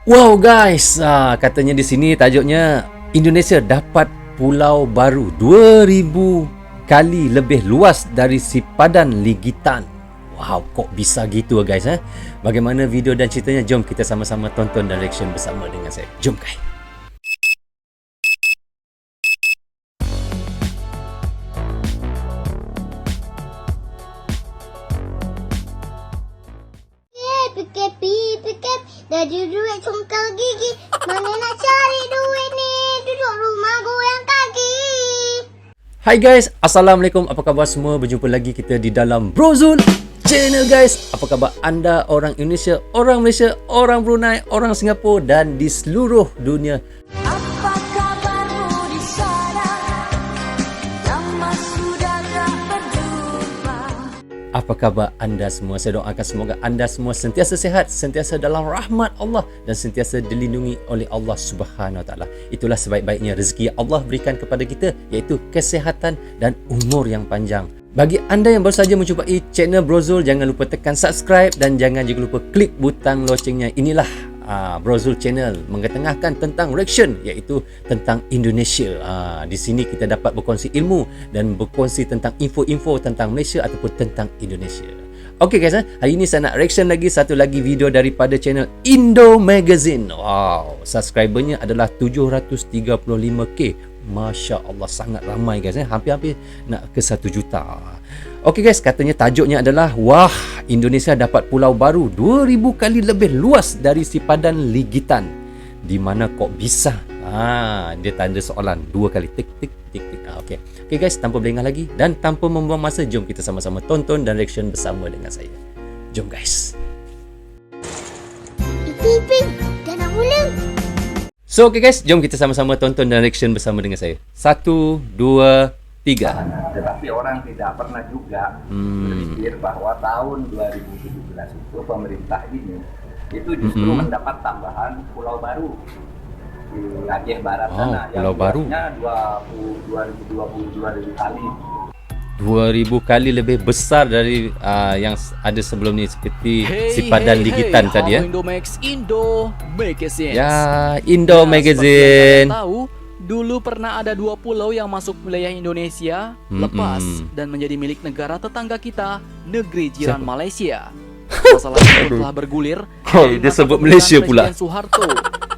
Wow guys, katanya di sini tajuknya Indonesia dapat pulau baru 2000 kali lebih luas dari sipadan Ligitan. Wow, kok bisa gitu guys? Bagaimana video dan ceritanya? Jom kita sama-sama tonton dan reaction bersama dengan saya. Jom guys. Pikir, dah ada duit congkal gigi. Mana nak cari duit ni? Duduk rumah goyang kaki. Hai guys, Assalamualaikum. Apa khabar semua? Berjumpa lagi kita di dalam Brozul Channel guys. Apa khabar anda orang Indonesia, orang Malaysia, orang Brunei, orang Singapura dan di seluruh dunia? Apa kabarmu di sana? Lama sudah tak berjumpa. Apa khabar anda semua? Saya doakan semoga anda semua sentiasa sihat, sentiasa dalam rahmat Allah dan sentiasa dilindungi oleh Allah Subhanahu Wa Taala. Itulah sebaik-baiknya rezeki yang Allah berikan kepada kita, iaitu kesihatan dan umur yang panjang. Bagi anda yang baru saja menjumpai channel Brozul, jangan lupa tekan subscribe dan jangan juga lupa klik butang loncengnya. Inilah Brozul Channel mengetengahkan tentang reaction, iaitu tentang Indonesia. Di sini kita dapat berkongsi ilmu dan berkongsi tentang info-info tentang Malaysia ataupun tentang Indonesia. Okey guys, hari ini saya nak reaction lagi satu lagi video daripada channel Indo Magazine. Wow, subscribernya adalah 735k. Masya Allah, sangat ramai guys, hampir-hampir nak ke 1 juta. Okey guys, katanya tajuknya adalah wah, Indonesia dapat pulau baru 2000 kali lebih luas dari sipadan Ligitan. Di mana kok bisa? Dia tanda soalan 2 kali, tik tik tik tik. Okey. Okey guys, tanpa berlengah lagi dan tanpa membuang masa, jom kita sama-sama tonton dan reaction bersama dengan saya. Jom guys. Iping, dah nak mula. So okey guys, jom kita sama-sama tonton dan reaction bersama dengan saya. 1, 2, 3. Tetapi orang tidak pernah juga berpikir bahwa tahun 2017 itu pemerintah ini itu justru mendapat tambahan pulau baru di Aceh Barat sana pulau baru. Yang 2022 kali. 2000 kali lebih besar dari yang ada sebelum ni, seperti sipadan Ligitan tadi ya. Indo Magazine. Ya, Indo Magazine. Tahu, dulu pernah ada 2 pulau yang masuk wilayah Indonesia lepas dan menjadi milik negara tetangga kita, negeri jiran Malaysia. Masalah itu telah bergulir. Dia sebut Malaysia pula. Presiden Soeharto,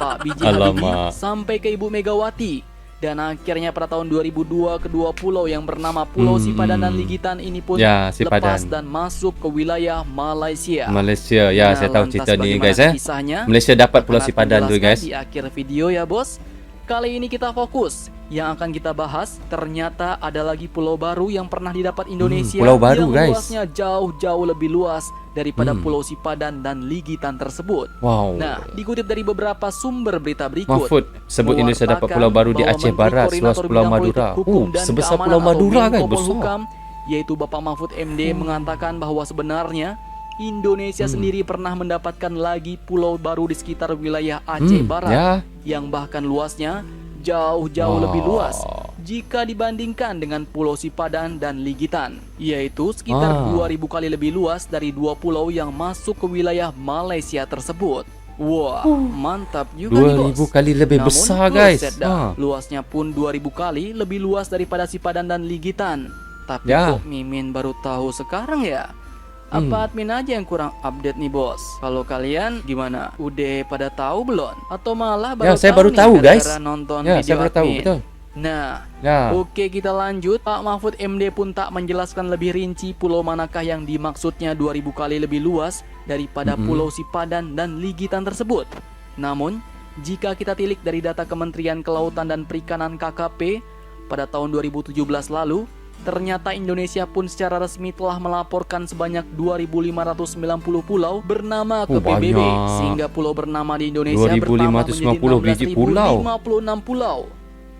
Pak B.J. Habibie sampai ke Ibu Megawati. Dan akhirnya pada tahun 2002 kedua pulau yang bernama Pulau Sipadan dan Ligitan ini pun lepas dan masuk ke wilayah Malaysia. Malaysia, ya, saya tahu cerita ni guys kisahnya, Malaysia dapat Pulau Sipadan tu guys. Di akhir video ya bos. Kali ini kita fokus. Yang akan kita bahas, ternyata ada lagi pulau baru yang pernah didapat Indonesia. Pulau baru yang guys, luasnya jauh-jauh lebih luas daripada Pulau Sipadan dan Ligitan tersebut. Wow. Nah, dikutip dari beberapa sumber berita berikut, Mahfud sebut Indonesia dapat pulau baru di Aceh Barat, seluas Pulau Madura. Sebesar Pulau Madura guys, besar. Yaitu Bapak Mahfud MD mengatakan bahwa sebenarnya Indonesia sendiri pernah mendapatkan lagi pulau baru di sekitar wilayah Aceh Barat yang bahkan luasnya jauh-jauh lebih luas jika dibandingkan dengan Pulau Sipadan dan Ligitan, yaitu sekitar 2000 kali lebih luas dari 2 pulau yang masuk ke wilayah Malaysia tersebut. Wah, mantap juga nih bos. 2000 kali lebih besar guys. Luasnya pun 2000 kali lebih luas daripada Sipadan dan Ligitan. Tapi kok Mimin baru tahu sekarang ya? Apa admin aja yang kurang update nih bos? Kalau kalian gimana? Udah pada tahu belum? Atau malah baru saya tahu baru nih tahu guys. Nonton Ya, video saya baru tahu, admin? betul. Nah, Ya. oke kita lanjut. Pak Mahfud MD pun tak menjelaskan lebih rinci pulau manakah yang dimaksudnya 2000 kali lebih luas daripada Pulau Sipadan dan Ligitan tersebut. Namun, jika kita tilik dari data Kementerian Kelautan dan Perikanan KKP pada tahun 2017 lalu, ternyata Indonesia pun secara resmi telah melaporkan sebanyak 2590 pulau bernama ke PBB, sehingga pulau bernama di Indonesia bertambah menjadi 16.056 pulau.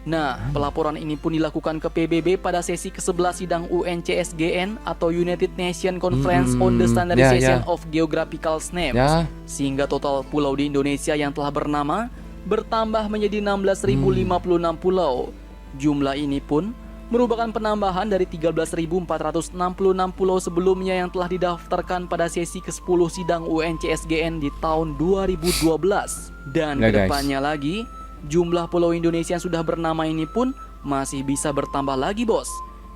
Nah, pelaporan ini pun dilakukan ke PBB pada sesi ke-11 sidang UNCSGN atau United Nations Conference on the Standardization of Geographical Names, sehingga total pulau di Indonesia yang telah bernama bertambah menjadi 16.056 pulau. Jumlah ini pun merupakan penambahan dari 13.466 pulau sebelumnya yang telah didaftarkan pada sesi ke-10 sidang UNCSGN di tahun 2012. Dan Nah, guys. kedepannya lagi, jumlah pulau Indonesia yang sudah bernama ini pun masih bisa bertambah lagi, bos.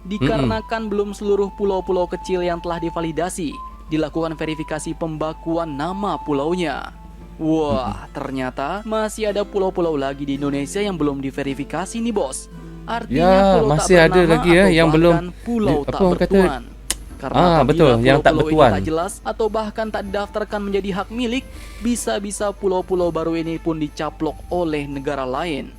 Dikarenakan belum seluruh pulau-pulau kecil yang telah divalidasi dilakukan verifikasi pembakuan nama pulaunya. Wah, ternyata masih ada pulau-pulau lagi di Indonesia yang belum diverifikasi nih, bos. Artinya Ya, pulau tak masih ada bernama lagi ya atau yang belum bahkan pulau apa tak orang kata- bertuan. Karena apabila betul, yang tak pulau-pulau bertuan. ini tak jelas atau bahkan tak didaftarkan menjadi hak milik, bisa-bisa pulau-pulau baru ini pun dicaplok oleh negara lain.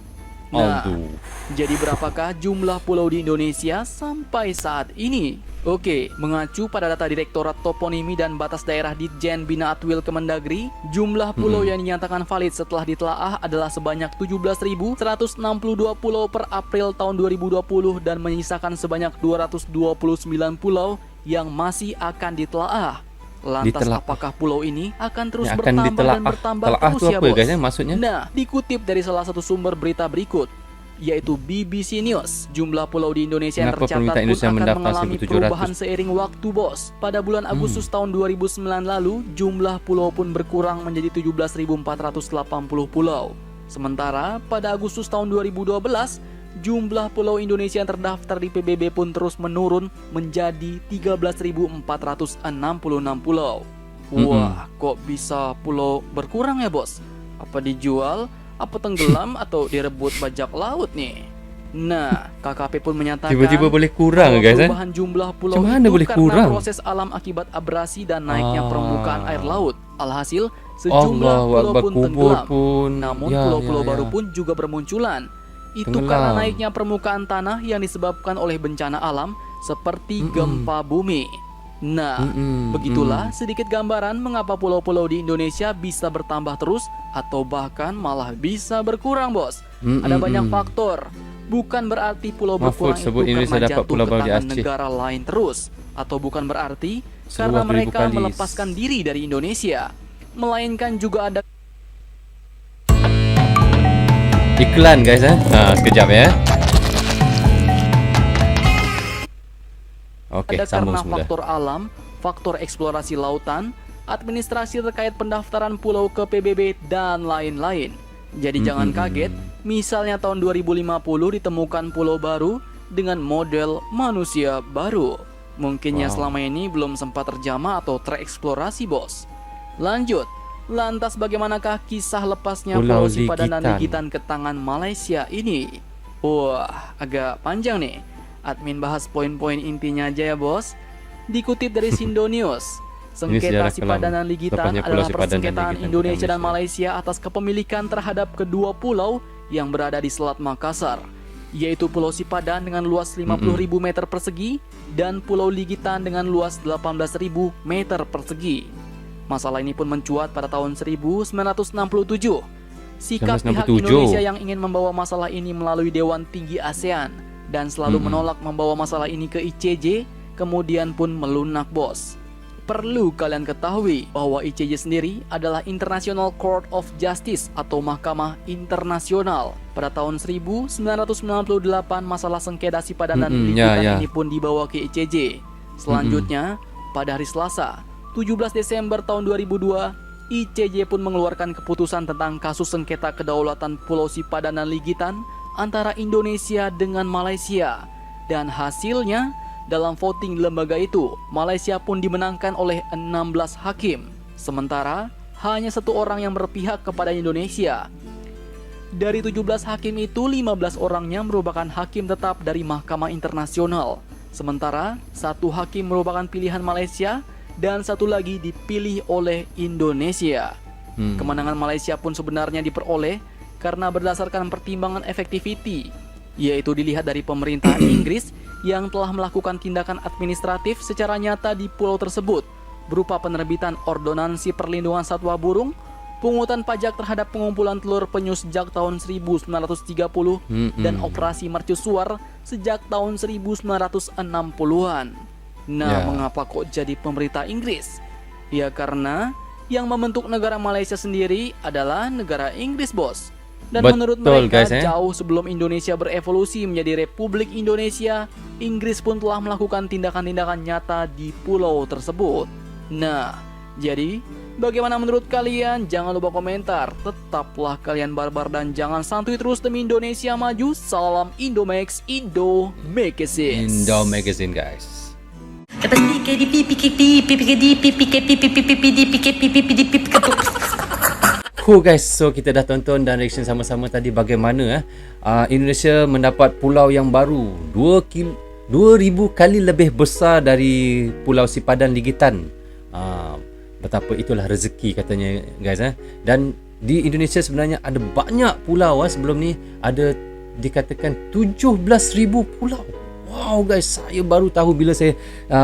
Nah, Aduh. jadi berapakah jumlah pulau di Indonesia sampai saat ini? Oke, mengacu pada data Direktorat Toponimi dan Batas Daerah Ditjen Bina Atwil Kemendagri, jumlah pulau yang dinyatakan valid setelah ditelaah adalah sebanyak 17.162 pulau per April tahun 2020 dan menyisakan sebanyak 229 pulau yang masih akan ditelaah. Lantas Ditelaah. apakah pulau ini akan terus Yang akan bertambah dan ditelaah. bertambah Telaah terus tu ya, apa, bos? guys, ya, maksudnya? Nah, dikutip dari salah satu sumber berita berikut, yaitu BBC News, jumlah pulau di Indonesia yang Kenapa tercatat pemerintah pun Indonesia akan mendaftar mengalami 1.700? perubahan seiring waktu, bos. Pada bulan Agustus tahun 2009 lalu, jumlah pulau pun berkurang menjadi 17.480 pulau. Sementara pada Agustus tahun 2012, jumlah pulau Indonesia yang terdaftar di PBB pun terus menurun menjadi 13.466 pulau. Wah, kok bisa pulau berkurang ya, bos? Apa dijual? Apa tenggelam atau direbut bajak laut nih? Nah, KKP pun menyatakan Tiba-tiba boleh kurang, bahwa guys, kan? perubahan jumlah pulau Macam mana itu boleh karena kurang? proses alam akibat abrasi dan naiknya Ah. permukaan air laut. Alhasil, sejumlah Allahu pulau Akbar, pun kubur tenggelam. pun. Namun Ya, pulau-pulau ya, baru ya. pun juga bermunculan. Itu Tenggelam. karena naiknya permukaan tanah yang disebabkan oleh bencana alam seperti gempa bumi. Nah, begitulah sedikit gambaran mengapa pulau-pulau di Indonesia bisa bertambah terus atau bahkan malah bisa berkurang, bos. Ada banyak faktor. Bukan berarti pulau Mahfud berkurang sebut itu Indonesia karena dapat jatuh pulau ke baru di tangan Aceh. negara lain terus, atau bukan berarti Seluas karena 1000 mereka kali. melepaskan diri dari Indonesia, melainkan juga ada Iklan, guys, sekejap ya. Okey, sambung karena semula. faktor alam, faktor eksplorasi lautan, administrasi terkait pendaftaran pulau ke PBB, dan lain-lain. Jadi jangan kaget, misalnya tahun 2050 ditemukan pulau baru dengan model manusia baru. Mungkinnya selama ini belum sempat terjamah atau tereksplorasi, bos. Lanjut, lantas bagaimanakah kisah lepasnya Pulau Pulau Sipadan dan Ligitan. Ligitan ke tangan Malaysia ini? Wah, agak panjang nih. Admin bahas poin-poin intinya aja ya, bos. Dikutip dari Sindo News, sengketa sejarah Sipadan kelam. dan Ligitan Lepasnya Pulau adalah Sipadan dan persengketaan Ligitan ke Indonesia dan Malaysia. Malaysia atas kepemilikan terhadap kedua pulau yang berada di Selat Makassar, yaitu Pulau Sipadan dengan luas 50.000 meter persegi dan Pulau Ligitan dengan luas 18.000 meter persegi. Masalah ini pun mencuat pada tahun 1967. Sikap pihak 1967. Indonesia yang ingin membawa masalah ini melalui Dewan Tinggi ASEAN dan selalu menolak membawa masalah ini ke ICJ, kemudian pun melunak, bos. Perlu kalian ketahui bahwa ICJ sendiri adalah International Court of Justice atau Mahkamah Internasional. Pada tahun 1998 masalah sengketa Sipadan dan Ligitan ini pun dibawa ke ICJ. Selanjutnya, pada hari Selasa, 17 Desember tahun 2002, ICJ pun mengeluarkan keputusan tentang kasus sengketa kedaulatan Pulau Sipadan dan Ligitan antara Indonesia dengan Malaysia. Dan hasilnya, dalam voting lembaga itu, Malaysia pun dimenangkan oleh 16 hakim. Sementara, hanya satu orang yang berpihak kepada Indonesia. Dari 17 hakim itu, 15 orangnya merupakan hakim tetap dari Mahkamah Internasional. Sementara, satu hakim merupakan pilihan Malaysia dan satu lagi dipilih oleh Indonesia. Kemenangan Malaysia pun sebenarnya diperoleh karena berdasarkan pertimbangan efektiviti, yaitu dilihat dari pemerintah Inggris yang telah melakukan tindakan administratif secara nyata di pulau tersebut, berupa penerbitan ordonansi perlindungan satwa burung, pungutan pajak terhadap pengumpulan telur penyu sejak tahun 1930, dan operasi mercusuar sejak tahun 1960-an. Nah, mengapa kok jadi pemerintah Inggris? Ya karena yang membentuk negara Malaysia sendiri adalah negara Inggris, bos. Dan Betul, menurut mereka, guys, jauh sebelum Indonesia berevolusi menjadi Republik Indonesia, Inggris pun telah melakukan tindakan-tindakan nyata di pulau tersebut. Nah, jadi bagaimana menurut kalian? Jangan lupa komentar. Tetaplah kalian barbar dan jangan santuy terus demi Indonesia maju. Salam Indomax, Indo Magazine. Indo Magazine, guys. Guys, so kita dah tonton dan reaction sama-sama tadi bagaimana Indonesia mendapat pulau yang baru 2,000 kali lebih besar dari Pulau Sipadan Ligitan. Betapa itulah rezeki katanya, guys. Dan di Indonesia sebenarnya ada banyak pulau. Sebelum ni ada dikatakan 17,000 pulau. Wow, guys, saya baru tahu bila saya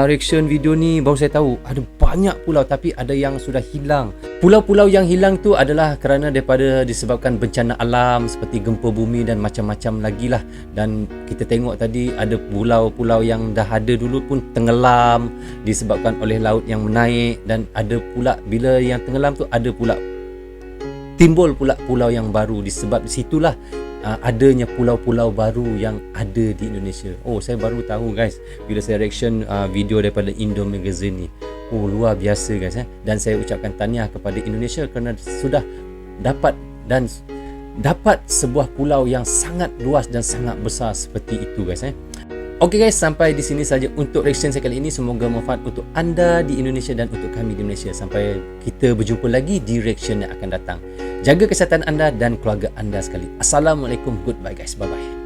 reaction video ni, baru saya tahu ada banyak pulau, tapi ada yang sudah hilang. Pulau-pulau yang hilang tu adalah kerana daripada disebabkan bencana alam seperti gempa bumi dan macam-macam lagi lah. Dan kita tengok tadi ada pulau-pulau yang dah ada dulu pun tenggelam disebabkan oleh laut yang menaik, dan ada pula bila yang tenggelam tu ada pula timbul pula pulau yang baru. Disebab situlah adanya pulau-pulau baru yang ada di Indonesia. Oh, saya baru tahu, guys, bila saya reaction video daripada Indo Magazine ni. Oh, luar biasa, guys. Dan saya ucapkan tahniah kepada Indonesia kerana sudah dapat sebuah pulau yang sangat luas dan sangat besar seperti itu, guys. Okey, guys, sampai di sini saja untuk reaction saya kali ini. Semoga manfaat untuk anda di Indonesia dan untuk kami di Malaysia. Sampai kita berjumpa lagi di reaction yang akan datang. Jaga kesihatan anda dan keluarga anda sekali. Assalamualaikum. Goodbye, guys. Bye-bye.